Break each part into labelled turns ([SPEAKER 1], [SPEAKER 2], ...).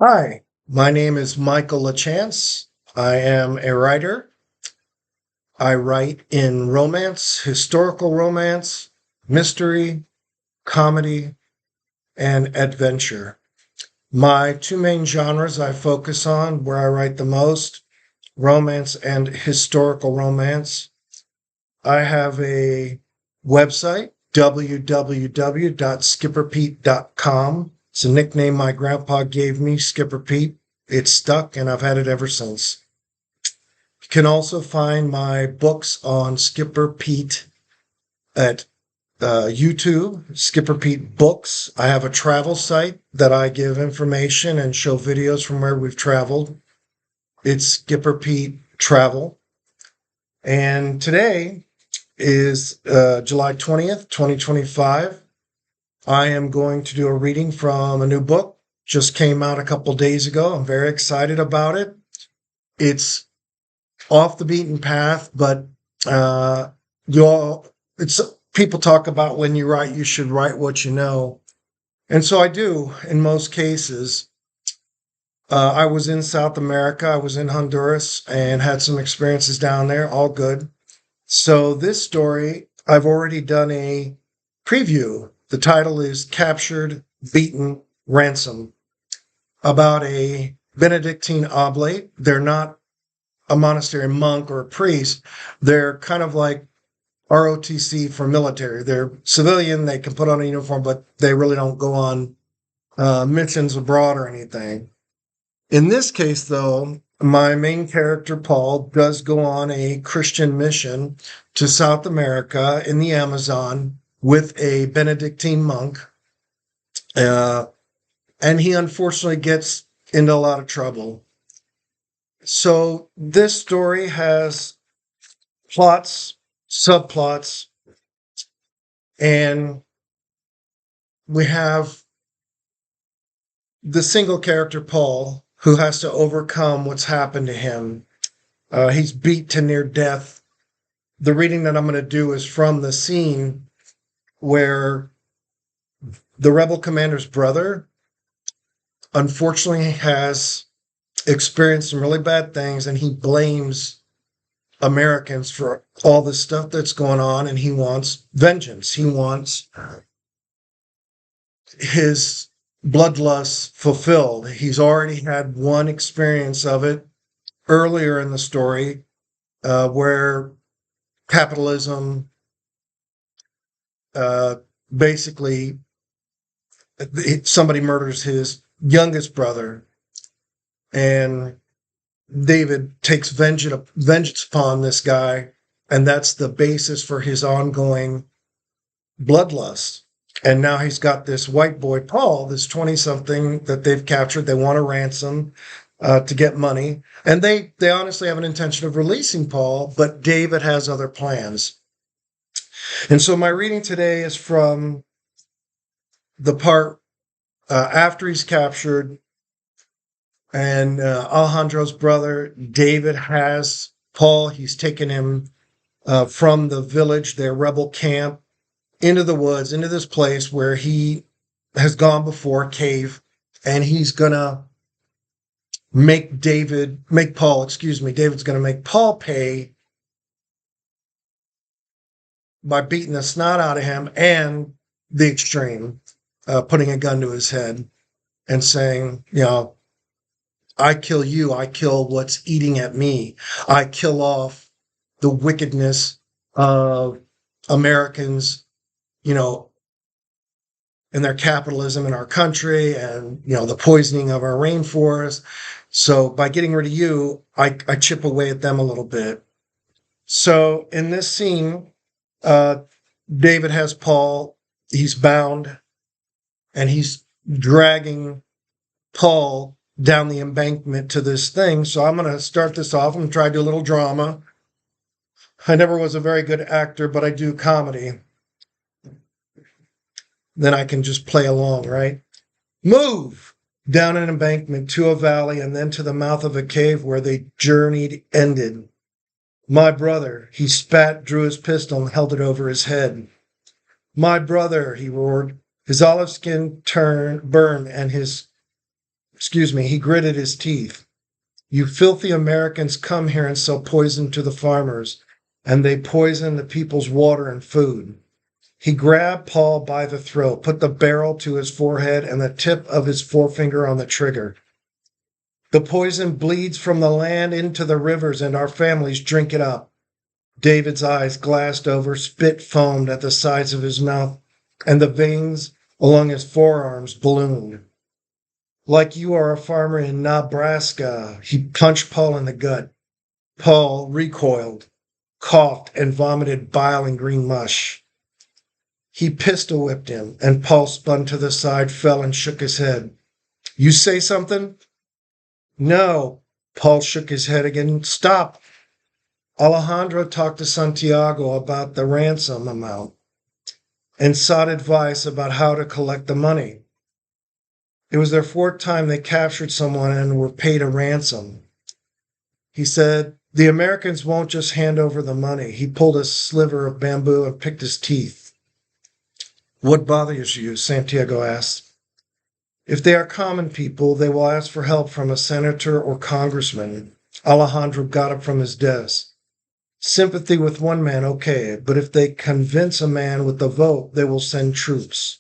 [SPEAKER 1] Hi, my name is Michael Lachance. I am a writer. I write in romance, historical romance, mystery, comedy, and adventure. My two main genres I focus on, where I write the most, romance and historical romance. I have a website, www.skipperpete.com. It's a nickname my grandpa gave me, Skipper Pete. It's stuck, and I've had it ever since. You can also find my books on Skipper Pete at YouTube, Skipper Pete Books. I have a travel site that I give information and show videos from where we've traveled. It's Skipper Pete Travel. And today is July 20th, 2025. I am going to do a reading from a new book. Just came out a couple days ago. I'm very excited about it. It's off the beaten path, but uh, you all, it's people talk about when you write, you should write what you know, and so I do in most cases. I was in South America. I was in Honduras and had some experiences down there. All good. So this story, I've already done a preview. The title is "Captured, Beaten, Ransomed," about a Benedictine oblate. They're not a monastery monk or a priest. They're kind of like ROTC for military. They're civilian. They can put on a uniform, but they really don't go on missions abroad or anything. In this case, though, my main character, Paul, does go on a Christian mission to South America in the Amazon with a Benedictine monk. Uh, and he unfortunately gets into a lot of trouble. So this story has plots, subplots, and we have the single character Paul who has to overcome what's happened to him. He's beat to near death. The reading that I'm going to do is from the scene where the rebel commander's brother unfortunately has experienced some really bad things, and he blames Americans for all the stuff that's going on, and he wants vengeance. He wants his bloodlust fulfilled. He's already had one experience of it earlier in the story, where capitalism uh, basically somebody murders his youngest brother, and David takes vengeance upon this guy, and that's the basis for his ongoing bloodlust. And now he's got this white boy, Paul, this 20 something that they've captured. They want to ransom to get money. And they honestly have an intention of releasing Paul, but David has other plans. And so my reading today is from the part after he's captured, and Alejandro's brother, David, has Paul. He's taken him from the village, their rebel camp, into the woods, into this place where he has gone before, cave, and he's gonna make Paul, excuse me, David's gonna make Paul pay by beating the snot out of him and the extreme, putting a gun to his head and saying, I kill you, I kill what's eating at me, I kill off the wickedness of Americans, you know, and their capitalism in our country, and the poisoning of our rainforest. So by getting rid of you, I chip away at them a little bit. So in this scene, uh, David has Paul. He's bound, and he's dragging Paul down the embankment to this thing. So I'm going to start this off. I'm going to try to do a little drama. I never was a very good actor, but I do comedy. Then I can just play along, right? Move down an embankment to a valley and then to the mouth of a cave where they journeyed ended. My brother, he spat, drew his pistol, and held it over his head. My brother, he roared. His olive skin burned, and his He gritted his teeth. You filthy Americans come here and sell poison to the farmers, and they poison the people's water and food. He grabbed Paul by the throat, put the barrel to his forehead and the tip of his forefinger on the trigger. The poison bleeds from the land into the rivers, and our families drink it up. David's eyes glassed over, spit foamed at the sides of his mouth, and the veins along his forearms ballooned. Like you are a farmer in Nebraska, he punched Paul in the gut. Paul recoiled, coughed, and vomited bile and green mush. He pistol whipped him, and Paul spun to the side, fell, and shook his head. You say something? No. Paul shook his head again. Stop. Alejandro talked to Santiago about the ransom amount and sought advice about how to collect the money. It was their fourth time they captured someone and were paid a ransom. He said, the Americans won't just hand over the money. He pulled a sliver of bamboo and picked his teeth. What bothers you? Santiago asked. If they are common people, they will ask for help from a senator or congressman. Alejandro got up from his desk. Sympathy with one man, okay, but if they convince a man with the vote, they will send troops.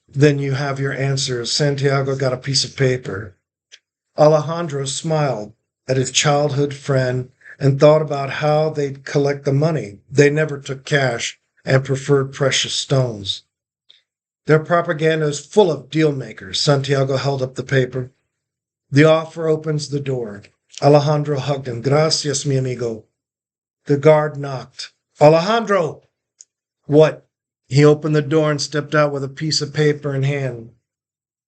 [SPEAKER 1] Then you have your answer. Santiago got a piece of paper. Alejandro smiled at his childhood friend and thought about how they'd collect the money. They never took cash and preferred precious stones. Their propaganda is full of deal makers. Santiago held up the paper. The offer opens the door. Alejandro hugged him. Gracias, mi amigo. The guard knocked. Alejandro! What? He opened the door and stepped out with a piece of paper in hand.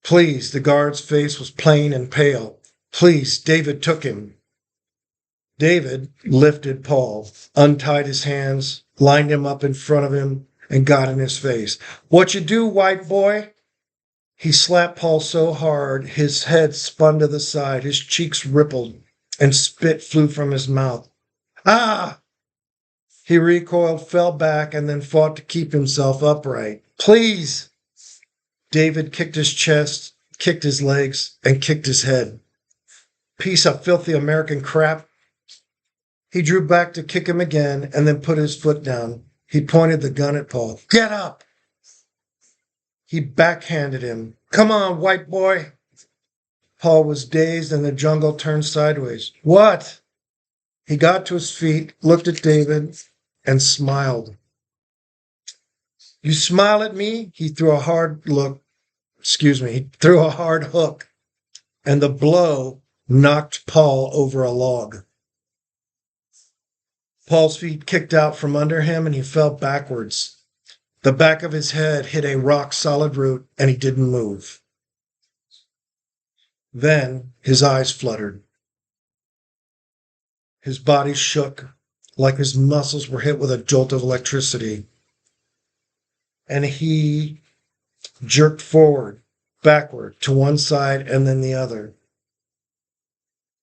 [SPEAKER 1] Please, the guard's face was plain and pale. Please, David took him. David lifted Paul, untied his hands, lined him up in front of him, and got in his face. What you do, white boy? He slapped Paul so hard, his head spun to the side, his cheeks rippled, and spit flew from his mouth. Ah! He recoiled, fell back, and then fought to keep himself upright. Please! David kicked his chest, kicked his legs, and kicked his head. Piece of filthy American crap. He drew back to kick him again, and then put his foot down. He pointed the gun at Paul. Get up! He backhanded him. Come on, white boy! Paul was dazed, and the jungle turned sideways. What? He got to his feet, looked at David, and smiled. You smile at me? He threw a hard hook, and the blow knocked Paul over a log. Paul's feet kicked out from under him, and he fell backwards. The back of his head hit a rock-solid root, and he didn't move. Then his eyes fluttered. His body shook like his muscles were hit with a jolt of electricity. And he jerked forward, backward, to one side and then the other.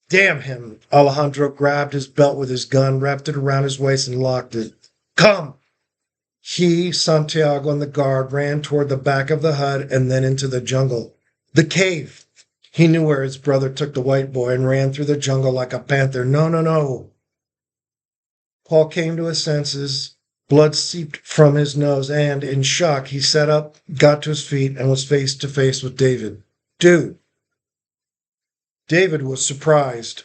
[SPEAKER 1] Damn him! Alejandro grabbed his belt with his gun, wrapped it around his waist, and locked it. Come! He, Santiago, and the guard ran toward the back of the hut and then into the jungle. The cave! He knew where his brother took the white boy and ran through the jungle like a panther. No, no, no! Paul came to his senses. Blood seeped from his nose, and, in shock, he sat up, got to his feet, and was face to face with David. Dude! David was surprised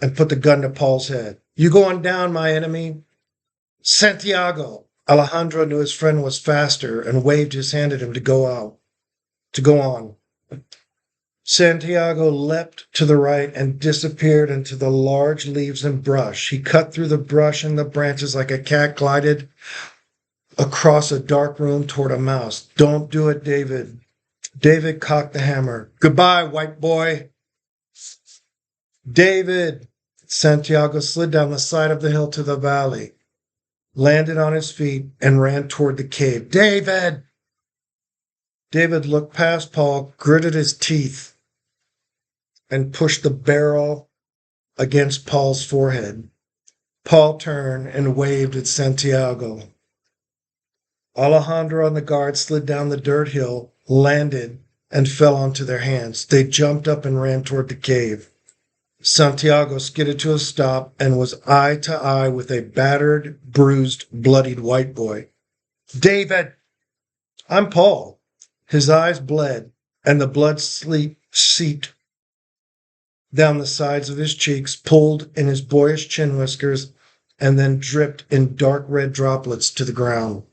[SPEAKER 1] and put the gun to Paul's head. You going down, my enemy? Santiago! Alejandro knew his friend was faster and waved his hand at him to go on. Santiago leapt to the right and disappeared into the large leaves and brush. He cut through the brush and the branches like a cat glided across a dark room toward a mouse. Don't do it, David. David cocked the hammer. Goodbye, white boy. David! Santiago slid down the side of the hill to the valley, landed on his feet, and ran toward the cave. David! David looked past Paul, gritted his teeth, and pushed the barrel against Paul's forehead. Paul turned and waved at Santiago. Alejandro and the guard slid down the dirt hill, landed, and fell onto their hands. They jumped up and ran toward the cave. Santiago skidded to a stop and was eye to eye with a battered, bruised, bloodied white boy. David! I'm Paul. His eyes bled, and the blood seeped down the sides of his cheeks, pulled in his boyish chin whiskers, and then dripped in dark red droplets to the ground.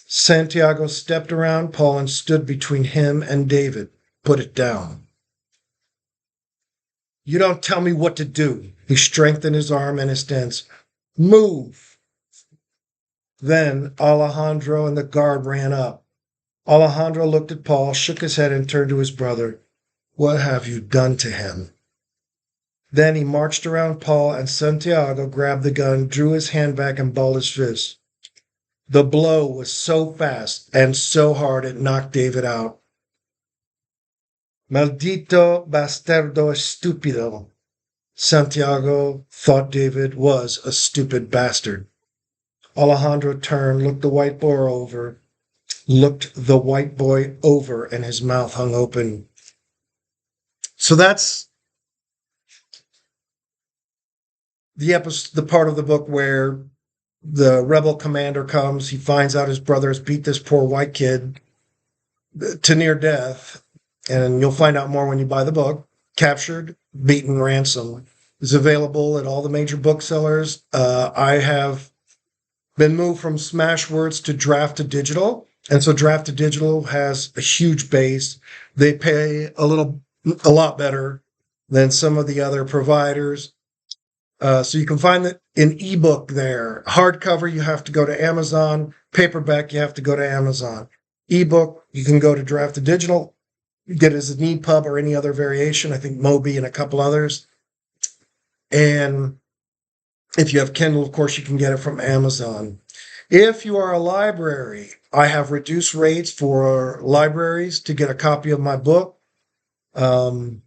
[SPEAKER 1] Santiago stepped around Paul and stood between him and David. Put it down. You don't tell me what to do. He strengthened his arm and his stance. Move. Then Alejandro and the guard ran up. Alejandro looked at Paul, shook his head, and turned to his brother. What have you done to him? Then he marched around Paul, and Santiago grabbed the gun, drew his hand back, and balled his fist. The blow was so fast and so hard it knocked David out. Maldito bastardo estúpido. Santiago thought David was a stupid bastard. Alejandro turned, looked the white boy over, and his mouth hung open. So that's the part of the book where the rebel commander comes. He finds out his brother has beat this poor white kid to near death. And you'll find out more when you buy the book. Captured, Beaten, Ransomed is available at all the major booksellers. I have been moved from Smashwords to Draft to Digital. And so Draft to Digital has a huge base. They pay a lot better than some of the other providers. So you can find it in ebook there. Hardcover, you have to go to Amazon. Paperback, you have to go to Amazon. Ebook, you can go to Draft to Digital. You get it as an EPUB or any other variation. I think Moby and a couple others. And if you have Kindle, of course, you can get it from Amazon. If you are a library, I have reduced rates for libraries to get a copy of my book. Anyway,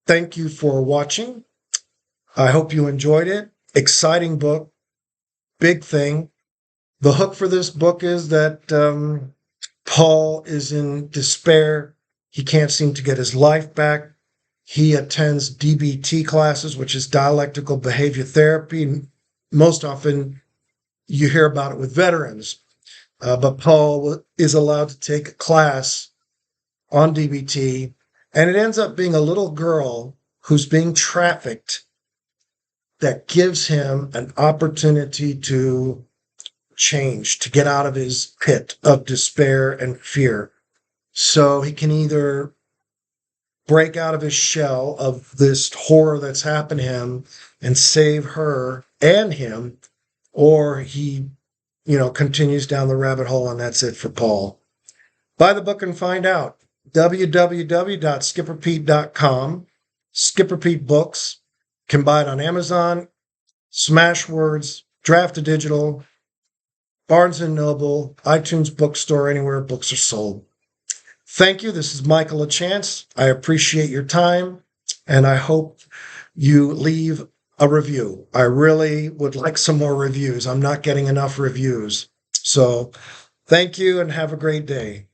[SPEAKER 1] thank you for watching. I hope you enjoyed it. Exciting book. Big thing. The hook for this book is that Paul is in despair. He can't seem to get his life back. He attends DBT classes, which is dialectical behavior therapy. Most often you hear about it with veterans. But Paul is allowed to take a class on DBT, and it ends up being a little girl who's being trafficked that gives him an opportunity to change, to get out of his pit of despair and fear. So he can either break out of his shell of this horror that's happened to him and save her and him, or he, continues down the rabbit hole, and that's it for Paul. Buy the book and find out. www.skipperpete.com. Skipper Pete Books. Can buy it on Amazon, Smashwords, Draft to Digital, Barnes & Noble, iTunes Bookstore, anywhere books are sold. Thank you. This is Michael Lachance. I appreciate your time, and I hope you leave a review. I really would like some more reviews. I'm not getting enough reviews. So thank you and have a great day.